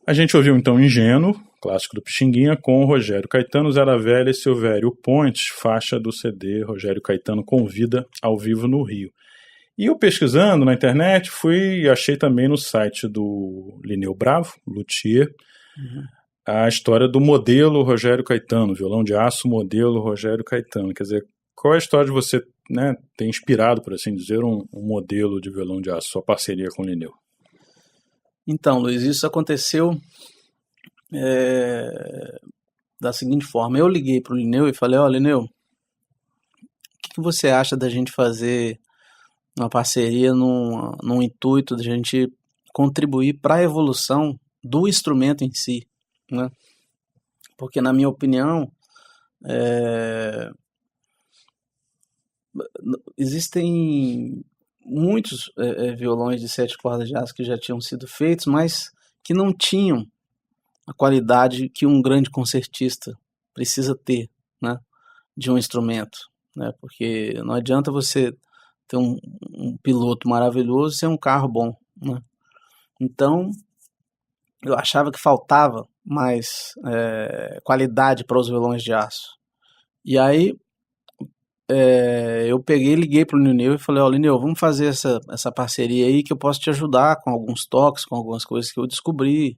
A gente ouviu então Ingênuo, clássico do Pixinguinha, com Rogério Caetano, Zé da Velha e Silvério Pontes, faixa do CD Rogério Caetano Convida ao vivo no Rio. E eu pesquisando na internet, fui e achei também no site do Lineu Bravo, luthier, a história do modelo Rogério Caetano, violão de aço modelo Rogério Caetano. Quer dizer, qual é a história de você, né, ter inspirado, por assim dizer, um modelo de violão de aço, sua parceria com o Lineu? Então, Luiz, isso aconteceu da seguinte forma. Eu liguei para o Lineu e falei, Lineu, o que você acha da gente fazer uma parceria num intuito de a gente contribuir para a evolução do instrumento em si, né? Porque, na minha opinião, existem muitos violões de 7 cordas de aço que já tinham sido feitos, mas que não tinham a qualidade que um grande concertista precisa ter, né, de um instrumento, né? Porque não adianta você ter um piloto maravilhoso sem um carro bom, né? Então, eu achava que faltava mais qualidade para os violões de aço. E aí, eu peguei, liguei para o Lineu e falei, Lineu, vamos fazer essa parceria aí que eu posso te ajudar com alguns toques, com algumas coisas que eu descobri.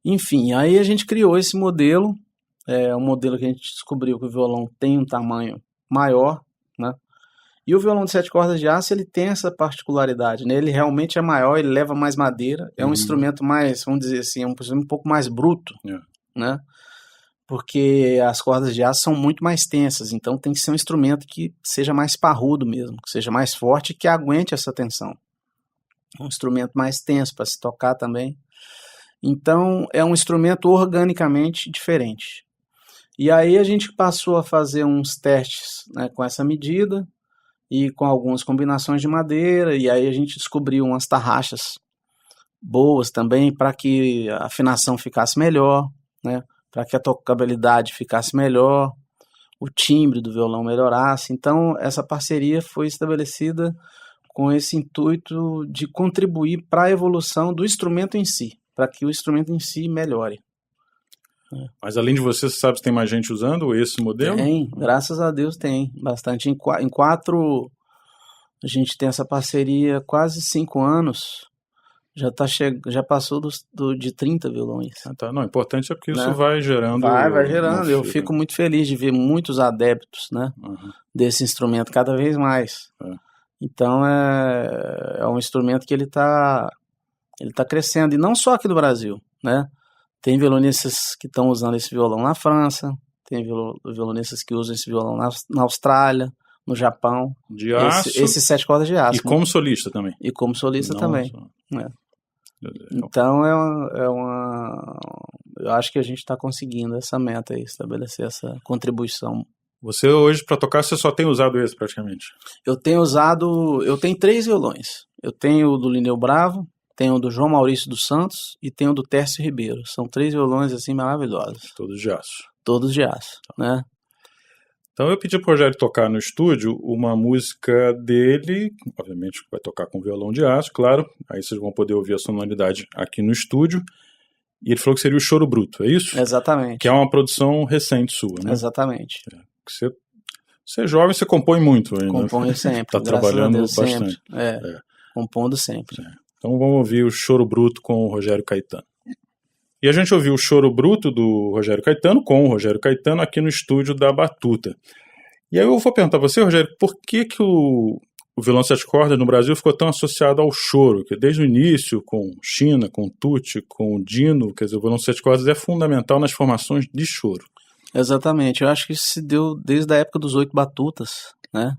Enfim, aí a gente criou esse modelo, um modelo que a gente descobriu que o violão tem um tamanho maior, né? E o violão de 7 cordas de aço, ele tem essa particularidade, né? Ele realmente é maior, ele leva mais madeira, é um instrumento mais, vamos dizer assim, um pouco mais bruto, né? Porque as cordas de aço são muito mais tensas, então tem que ser um instrumento que seja mais parrudo mesmo, que seja mais forte e que aguente essa tensão. Um instrumento mais tenso para se tocar também. Então, é um instrumento organicamente diferente. E aí a gente passou a fazer uns testes, né, com essa medida e com algumas combinações de madeira, e aí a gente descobriu umas tarraxas boas também para que a afinação ficasse melhor, né, para que a tocabilidade ficasse melhor, o timbre do violão melhorasse. Então, essa parceria foi estabelecida com esse intuito de contribuir para a evolução do instrumento em si, para que o instrumento em si melhore. Mas além de você sabe se tem mais gente usando esse modelo? Tem, graças a Deus tem, bastante. Em 4, a gente tem essa parceria há quase 5 anos, já passou de 30 violões. Tá. Não, o importante é porque isso vai gerando... Vai gerando, eu fico muito feliz de ver muitos adeptos, né, desse instrumento cada vez mais. Então é um instrumento que ele tá crescendo, e não só aqui no Brasil, né? Tem violonistas que estão usando esse violão na França, tem violonistas que usam esse violão na Austrália, no Japão. De aço. Esse 7 cordas de aço. E como solista também. E como solista também. Então eu acho que a gente está conseguindo essa meta aí, estabelecer essa contribuição. Você hoje, para tocar, você só tem usado esse praticamente? Eu tenho 3 violões. Eu tenho o do Lineu Bravo, tenho o do João Maurício dos Santos e tenho o do Tércio Ribeiro. São 3 violões assim maravilhosos. Todos de aço. Todos de aço, né? Então eu pedi para o Rogério tocar no estúdio uma música dele, obviamente vai tocar com violão de aço, claro, aí vocês vão poder ouvir a sonoridade aqui no estúdio. E ele falou que seria o Choro Bruto, é isso? Exatamente. Que é uma produção recente sua, né? Exatamente. Você é jovem, você compõe muito ainda. Componho sempre. Está trabalhando Deus, bastante. Sempre. Compondo sempre. Então vamos ouvir o Choro Bruto com o Rogério Caetano. E a gente ouviu o Choro Bruto do Rogério Caetano com o Rogério Caetano aqui no estúdio da Batuta. E aí eu vou perguntar a você, Rogério, por que o violão de 7 cordas no Brasil ficou tão associado ao choro? Que desde o início, com China, com Tutti, com o Dino, quer dizer, o violão de 7 cordas é fundamental nas formações de choro. Exatamente, eu acho que isso se deu desde a época dos 8 batutas, né?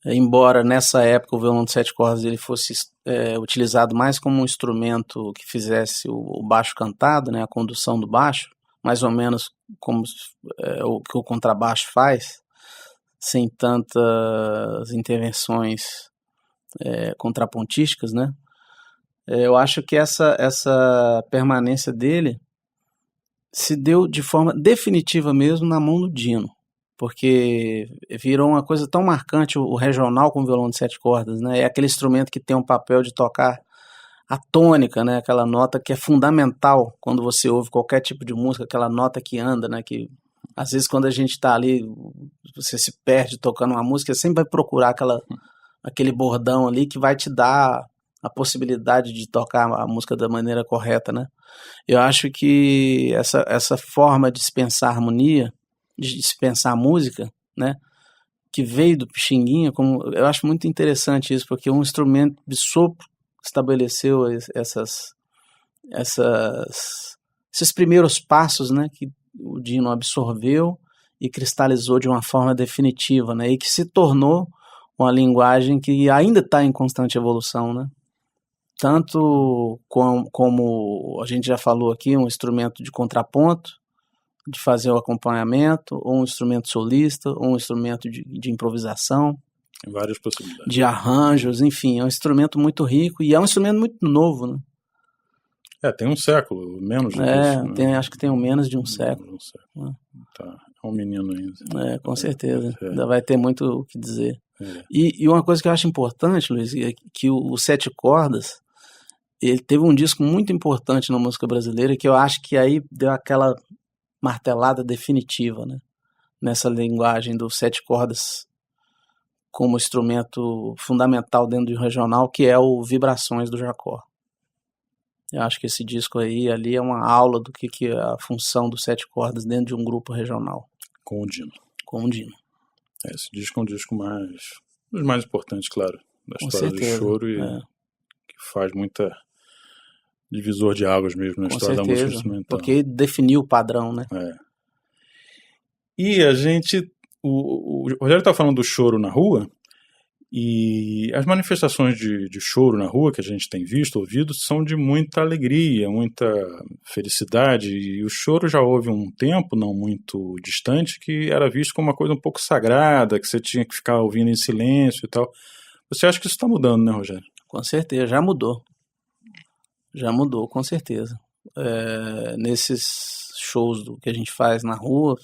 Embora nessa época o violão de 7 cordas ele fosse utilizado mais como um instrumento que fizesse o baixo cantado, né, a condução do baixo, mais ou menos como o que o contrabaixo faz, sem tantas intervenções contrapontísticas, né? Eu acho que essa permanência dele se deu de forma definitiva mesmo na mão do Dino, porque virou uma coisa tão marcante o regional com o violão de 7 cordas, né? É aquele instrumento que tem um papel de tocar a tônica, né? Aquela nota que é fundamental quando você ouve qualquer tipo de música, aquela nota que anda, né? Que às vezes quando a gente está ali, você se perde tocando uma música, você sempre vai procurar aquele bordão ali que vai te dar a possibilidade de tocar a música da maneira correta, né? Eu acho que essa forma de se pensar harmonia, de se pensar música, né, que veio do Pixinguinha, eu acho muito interessante isso, porque um instrumento de sopro estabeleceu esses primeiros passos, né, que o Dino absorveu e cristalizou de uma forma definitiva, né, e que se tornou uma linguagem que ainda está em constante evolução, né, tanto como a gente já falou aqui, um instrumento de contraponto, de fazer o acompanhamento, ou um instrumento solista, ou um instrumento de improvisação. Tem várias possibilidades. De arranjos, enfim, é um instrumento muito rico e é um instrumento muito novo, né? Tem um século, menos do que isso. Né? Acho que tem menos de um século. Tá, é um menino ainda. Com certeza, ainda vai ter muito o que dizer. É. E uma coisa que eu acho importante, Luiz, é que o 7 cordas, ele teve um disco muito importante na música brasileira, que eu acho que aí deu aquela martelada definitiva, né, nessa linguagem dos 7 cordas como instrumento fundamental dentro do regional, que é o Vibrações do Jacó. Eu acho que esse disco aí, ali é uma aula do que é a função dos 7 cordas dentro de um grupo regional. Com o Dino. Com o Dino. Esse disco é um disco dos mais importantes, claro, da história do choro e que faz muita divisor de águas mesmo na história da música instrumental. Porque definiu o padrão, né? E a gente... O Rogério está falando do choro na rua, e as manifestações de choro na rua que a gente tem visto, ouvido, são de muita alegria, muita felicidade, e o choro já houve um tempo, não muito distante, que era visto como uma coisa um pouco sagrada, que você tinha que ficar ouvindo em silêncio e tal. Você acha que isso está mudando, né, Rogério? Com certeza, já mudou. Já mudou, com certeza. Nesses shows que a gente faz na rua,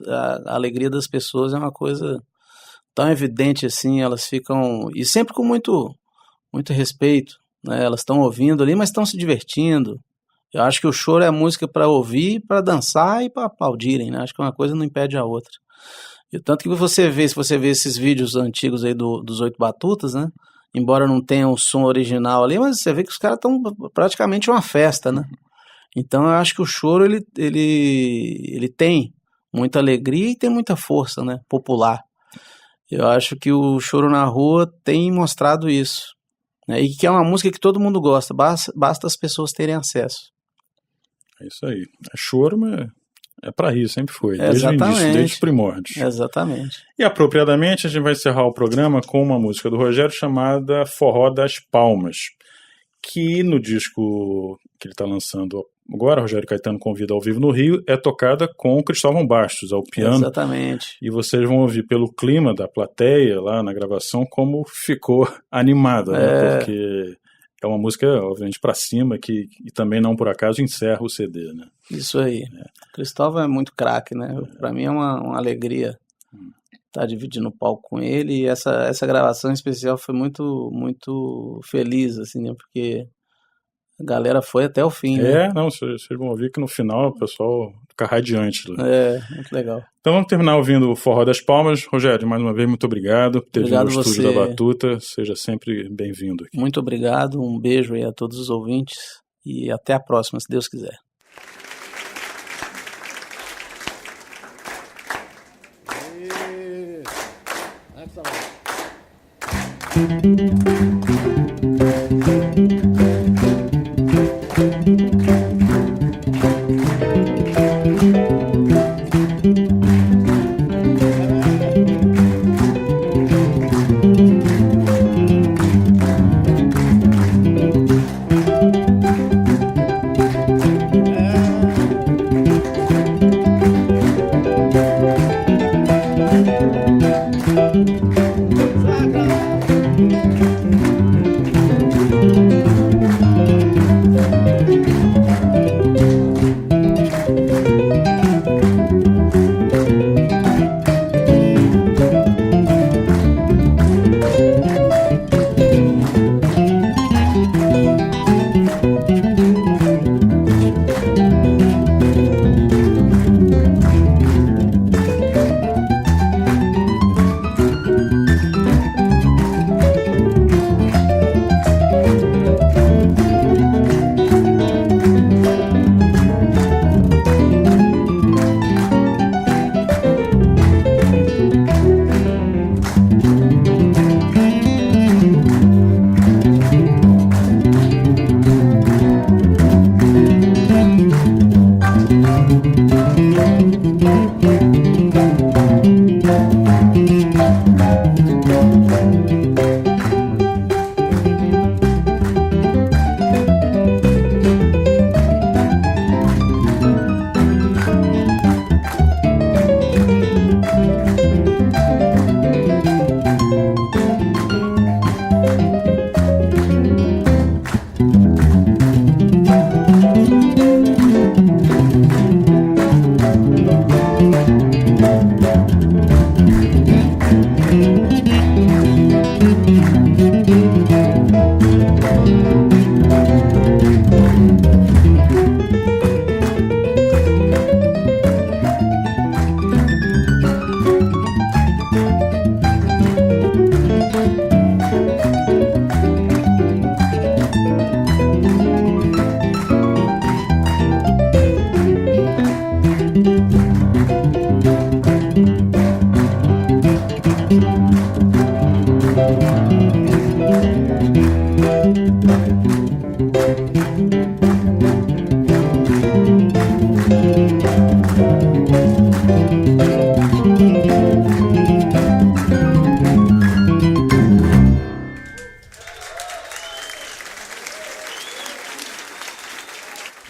a alegria das pessoas é uma coisa tão evidente assim, elas ficam... E sempre com muito respeito, né? Elas estão ouvindo ali, mas estão se divertindo. Eu acho que o choro é a música para ouvir, para dançar e para aplaudirem, né? Acho que uma coisa não impede a outra. E tanto que se você vê esses vídeos antigos aí dos 8 batutas, né? Embora não tenha o som original ali, mas você vê que os caras estão praticamente uma festa, né? Então eu acho que o choro ele tem muita alegria e tem muita força, né? Popular. Eu acho que o choro na rua tem mostrado isso, né? E que é uma música que todo mundo gosta, basta as pessoas terem acesso. É isso aí. É choro, mas é para rir, sempre foi. Desde o início, desde os primórdios. Exatamente. E apropriadamente a gente vai encerrar o programa com uma música do Rogério chamada Forró das Palmas, que no disco que ele está lançando agora, Rogério Caetano Convida ao Vivo no Rio, é tocada com o Cristóvão Bastos ao piano. Exatamente. E vocês vão ouvir pelo clima da plateia lá na gravação como ficou animada, né? Porque é uma música, obviamente, para cima, e também não por acaso encerra o CD, né? Isso aí. Cristóvão é muito craque, né? Para mim é uma alegria estar dividindo o palco com ele, e essa gravação em especial foi muito, muito feliz, assim, né? Porque a galera foi até o fim, né? Vocês vão ouvir que no final o pessoal fica radiante. Muito legal. Então vamos terminar ouvindo o Forró das Palmas. Rogério, mais uma vez, muito obrigado por ter vindo ao estúdio da Batuta. Seja sempre bem-vindo aqui. Muito obrigado, um beijo aí a todos os ouvintes e até a próxima, se Deus quiser.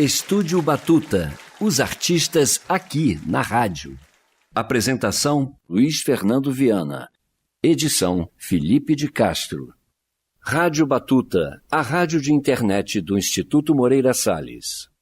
Estúdio Batuta, os artistas aqui na rádio. Apresentação: Luiz Fernando Viana. Edição: Felipe de Castro. Rádio Batuta, a rádio de internet do Instituto Moreira Salles.